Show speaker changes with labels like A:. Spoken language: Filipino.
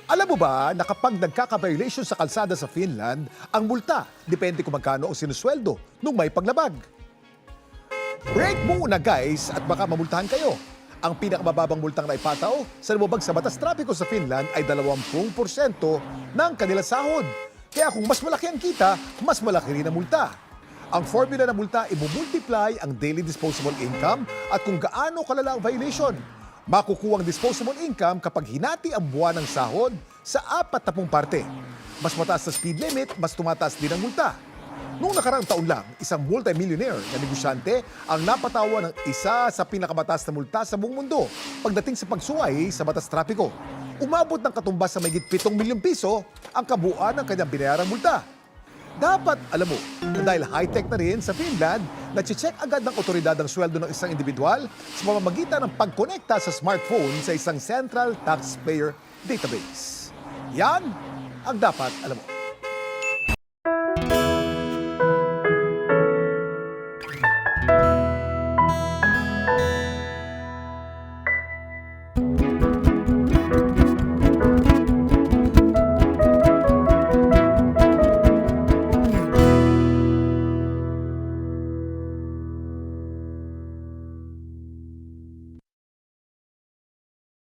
A: Alam mo ba na kapag nagkaka-violation sa kalsada sa Finland, ang multa depende kung magkano ang sinusweldo nung may paglabag. Break muna guys at baka mamultahan kayo. Ang pinakamababang multang naipataw sa lumabag sa batas trapiko sa Finland ay 20% ng kanilang sahod. Kaya kung mas malaki ang kita, mas malaki rin ang multa. Ang formula ng multa i-multiply ang daily disposable income at kung gaano kalala ang violation. Makukuha ang disposable income kapag hinati ang buwan ng sahod sa 40 parte. Mas mataas sa speed limit, mas tumataas din ang multa. Noong nakaraang taon lang, isang multimillionaire na negosyante ang napatawa ng isa sa pinakamataas na multa sa buong mundo pagdating sa pagsuway sa batas trapiko. Umabot ng katumbas sa mahigit 7 milyong piso ang kabuuan ng kanyang binayarang multa. Dapat alam mo na dahil high-tech na rin sa Finland, nache-check agad ng otoridad ang sweldo ng isang individual sa pamamagitan ng pagkonekta sa smartphone sa isang central taxpayer database. Yan ang dapat alam mo.